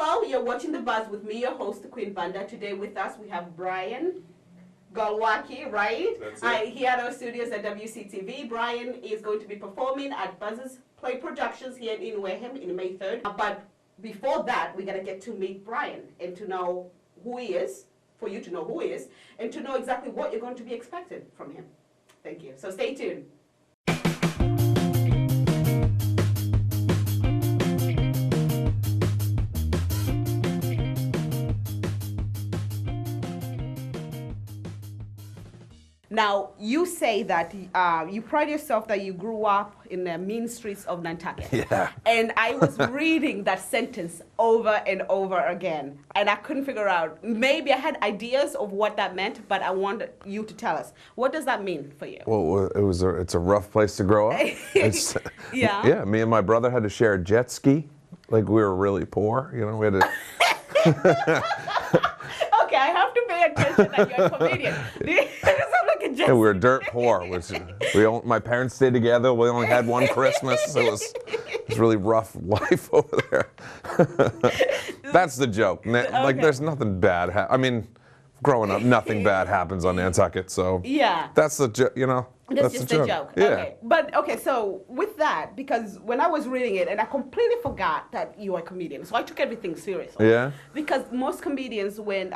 Hello, you're watching The Buzz with me, your host, Queen Banda. Today with us, we have Brian Glowacki, right? That's it. Here at our studios at WCTV. Brian is going to be performing at Buzz's Play Productions here in Wareham in May 3rd. But before that, we're going to get to meet Brian and to know who he is, for you to know who he is, and to know exactly what you're going to be expected from him. Thank you. So stay tuned. Now, you say that you pride yourself that you grew up in the mean streets of Nantucket. Yeah. And I was reading that sentence over and over again, and I couldn't figure out. Maybe I had ideas of what that meant, but I wanted you to tell us. What does that mean for you? Well, it's a rough place to grow up. Yeah. Yeah, me and my brother had to share a jet ski. Like, we were really poor, you know, we had to... Okay, I have to pay attention that you're a comedian. Yeah, we were dirt poor. My parents stayed together. We only had one Christmas. So it was really rough life over there. That's the joke. Like, there's nothing bad. I mean, growing up, nothing bad happens on Nantucket. So yeah, that's the joke. You know, that's just a joke. Yeah. Okay. But okay, so with that, because when I was reading it, and I completely forgot that you are a comedian, so I took everything seriously. Yeah. Because most comedians, when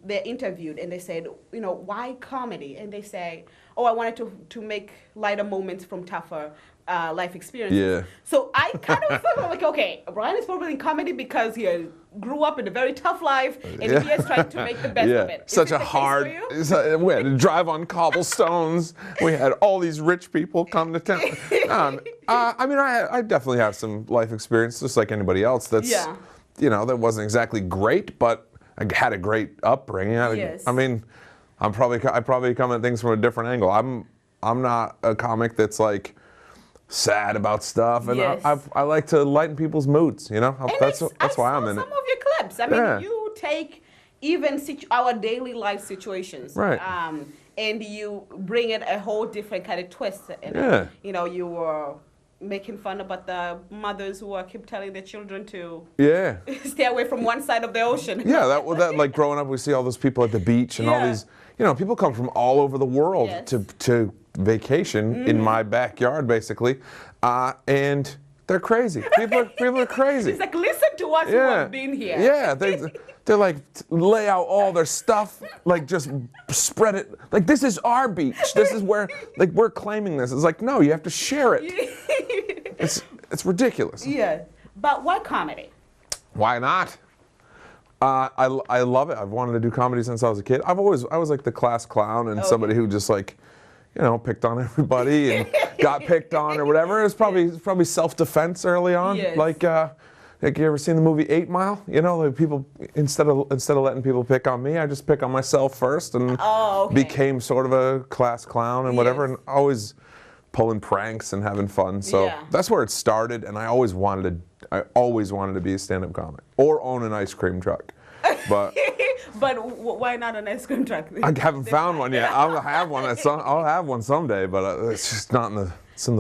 they're interviewed and they said, you know, why comedy? And they say, oh, I wanted to make lighter moments from tougher life experiences. Yeah. So I kind of felt like, okay, Brian is probably in comedy because he grew up in a very tough life, and he is trying to make the best of it. Such a hard. We had to drive on cobblestones. We had all these rich people come to town. I mean, I definitely have some life experience, just like anybody else. That's, you know, that wasn't exactly great, but I had a great upbringing. Yes. I mean, I probably come at things from a different angle. I'm not a comic that's like sad about stuff, and I like to lighten people's moods. You know, that's why I'm in it. Some of your clips. I mean, you take even our daily life situations, right? And you bring it a whole different kind of twist. And, you know, you were making fun about the mothers who keep telling their children to stay away from one side of the ocean. Yeah, that like growing up, we see all those people at the beach and all these, you know, people come from all over the world to vacation in my backyard, basically, and they're crazy. People are crazy. It's like, listen to us who have been here. Yeah, they're like, lay out all their stuff, like just spread it. Like, this is our beach. This is where, like, we're claiming this. It's like, no, you have to share it. It's ridiculous. Yeah, but why comedy? Why not? I love it. I've wanted to do comedy since I was a kid. I was like the class clown and somebody who just like, you know, picked on everybody and got picked on or whatever. It was probably self-defense early on. Yes. Like you ever seen the movie 8 Mile? You know, like people instead of letting people pick on me, I just pick on myself first and became sort of a class clown and whatever, and always pulling pranks and having fun. So that's where it started, and I always wanted to be a stand-up comic or own an ice cream truck. But why not an ice cream truck? I haven't found one yet. I'll have one. I'll have one someday, but it's just not in the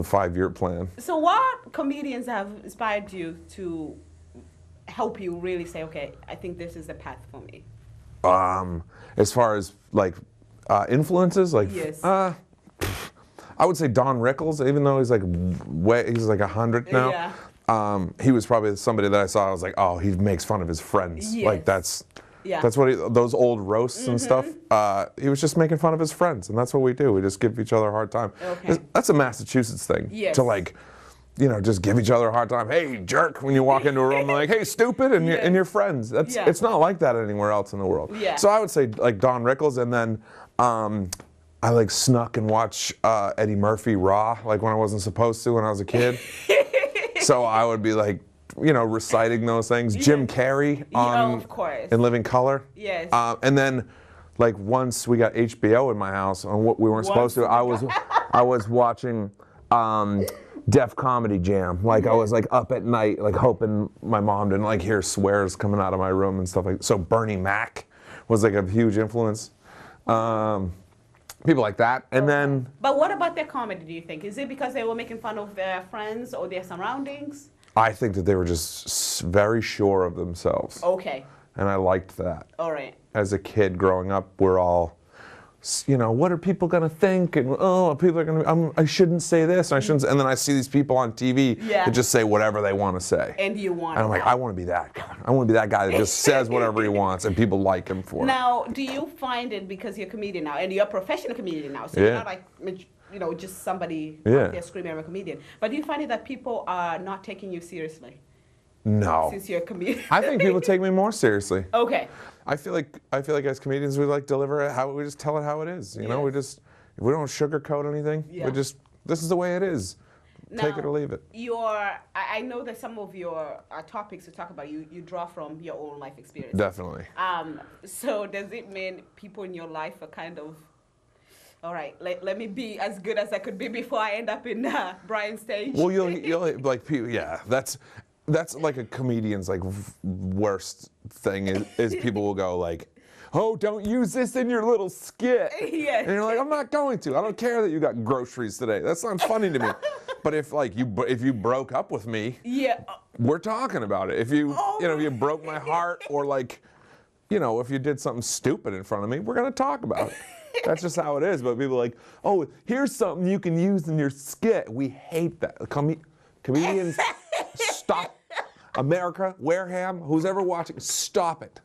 5-year plan. So what comedians have inspired you to help you really say, okay, I think this is the path for me? As far as like influences, like I would say Don Rickles, even though he's like 100 now. Yeah. He was probably somebody that I saw. I was like, oh, he makes fun of his friends. Yes. Like that's what those old roasts and stuff. He was just making fun of his friends, and that's what we do. We just give each other a hard time. Okay. That's a Massachusetts thing. Yes. To like, you know, just give each other a hard time. Hey, jerk! When you walk into a room, like, hey, stupid, and your friends. It's not like that anywhere else in the world. Yeah. So I would say like Don Rickles, and then I like snuck and watch Eddie Murphy Raw, like when I wasn't supposed to when I was a kid. So I would be like, you know, reciting those things. Jim Carrey in Living Color. Yes. And then, like, once we got HBO in my house, on what we weren't supposed to, I was watching Def Comedy Jam. Like, I was like up at night, like hoping my mom didn't like hear swears coming out of my room and stuff like that. So Bernie Mac was like a huge influence. People like that, and then... But what about their comedy, do you think? Is it because they were making fun of their friends or their surroundings? I think that they were just very sure of themselves. Okay. And I liked that. All right. As a kid growing up, we're all, you know, what are people going to think? And, oh, people are going to, I shouldn't say this, and I shouldn't say, and then I see these people on TV that just say whatever they want to say. And you want And I'm like, I want to be that guy. I want to be that guy that just says whatever he wants, and people like him for it. Now, do you find it, because you're a comedian now, and you're a professional comedian now, so you're not like, you know, just somebody out there screaming, I'm a comedian. But do you find it that people are not taking you seriously? No. Since you're a comedian. I think people take me more seriously. Okay. I feel like as comedians we like deliver it how we just tell it how it is. You know, we don't sugarcoat anything. Yeah. We just, this is the way it is. Now, take it or leave it. I know that some of your topics to talk about you draw from your own life experience. Definitely. So does it mean people in your life are kind of, all right, let me be as good as I could be before I end up in Brian's stage? Well, you'll like people. Yeah, that's like a comedian's like worst thing is people will go like, oh, don't use this in your little skit. Yes. And you're like, I'm not going to. I don't care that you got groceries today. That's not funny to me. But if you broke up with me, we're talking about it. If you if you broke my heart, or like, you know, if you did something stupid in front of me, we're gonna talk about it. That's just how it is. But people are like, oh, here's something you can use in your skit. We hate that. Comedians, stop. America, Wareham, who's ever watching, stop it.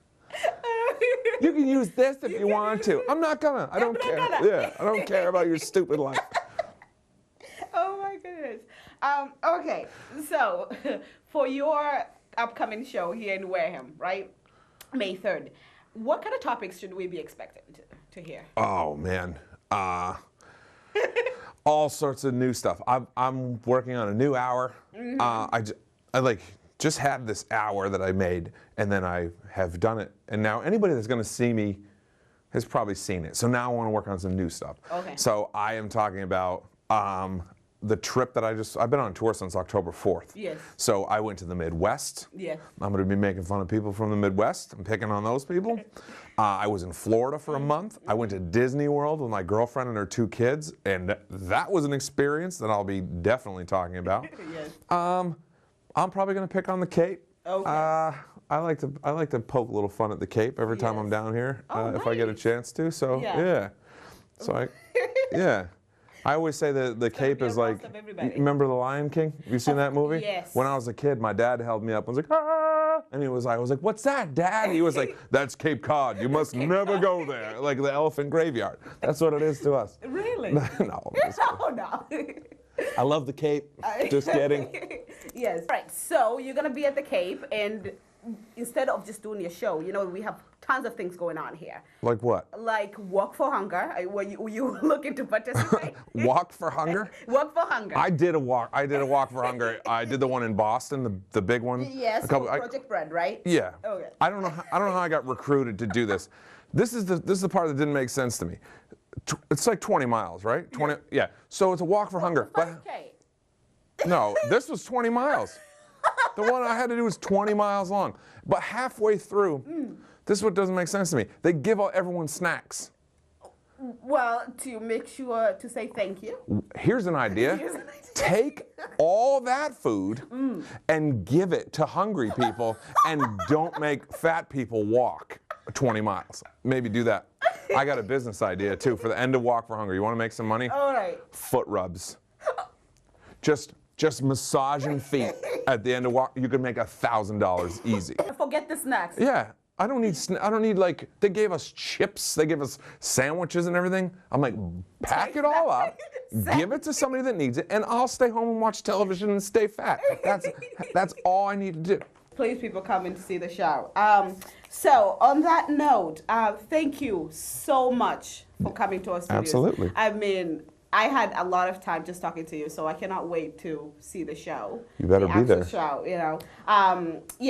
You can use this if you want to. I'm not gonna. I don't care. Yeah, I don't care about your stupid life. Oh my goodness. Okay, so for your upcoming show here in Wareham, right, May 3rd, what kind of topics should we be expecting to hear? Oh man, all sorts of new stuff. I'm working on a new hour. I like just had this hour that I made, and then I have done it, and now anybody that's going to see me has probably seen it. So now I want to work on some new stuff. Okay. So I am talking about the trip that I've been on tour since October 4th. Yes. So I went to the Midwest. Yes. I'm going to be making fun of people from the Midwest. I'm picking on those people. I was in Florida for a month. I went to Disney World with my girlfriend and her 2 kids, and that was an experience that I'll be definitely talking about. Yes. I'm probably going to pick on the Cape. Okay. I like to poke a little fun at the Cape every time I'm down here, if I get a chance to. So yeah. So I always say that the Cape is like, remember The Lion King? Have you seen that movie? Yes. When I was a kid, my dad held me up and was like, ah! And I was like, what's that, Dad? He was like, that's Cape Cod. You must never go there. Like the elephant graveyard. That's what it is to us. Really? No. No. I love the Cape. Just kidding. Yes. Right. So you're gonna be at the Cape, and instead of just doing your show, you know, we have tons of things going on here. Like what? Like Walk for Hunger. Were you looking to participate? Walk for Hunger? Walk for Hunger. I did a walk for Hunger. I did the one in Boston, the big one. Yes. Project Bread, right? Yeah. Okay. I don't know how I got recruited to do this. This is the part that didn't make sense to me. It's like 20 miles, right? 20. Yeah. So it's a walk for hunger. But no, this was 20 miles. The one I had to do was 20 miles long. But halfway through, this is what doesn't make sense to me. They give everyone snacks. Well, to make sure to say thank you. Here's an idea. Take all that food and give it to hungry people, and don't make fat people walk 20 miles. Maybe do that. I got a business idea too for the end of Walk for Hunger. You want to make some money? All right. Foot rubs. Just massaging feet at the end of Walk. You could make $1,000 easy. Forget the snacks. Yeah. I don't need like, they gave us chips, they gave us sandwiches and everything. I'm like, pack it all up, give it to somebody that needs it, and I'll stay home and watch television and stay fat. That's all I need to do. Please, people, come in to see the show. So on that note, thank you so much for coming to our studios. Absolutely. I mean, I had a lot of time just talking to you, so I cannot wait to see the show. You better be there. Show, you know.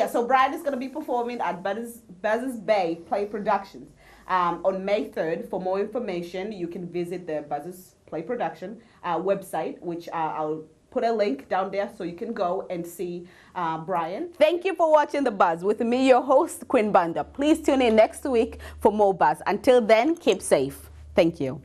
So Brian is going to be performing at Buzzards Bay Play Productions on May 3rd. For more information, you can visit the Buzzards Play Production website, which I'll put a link down there so you can go and see Brian. Thank you for watching The Buzz with me, your host, Queen Banda. Please tune in next week for more Buzz. Until then, keep safe. Thank you.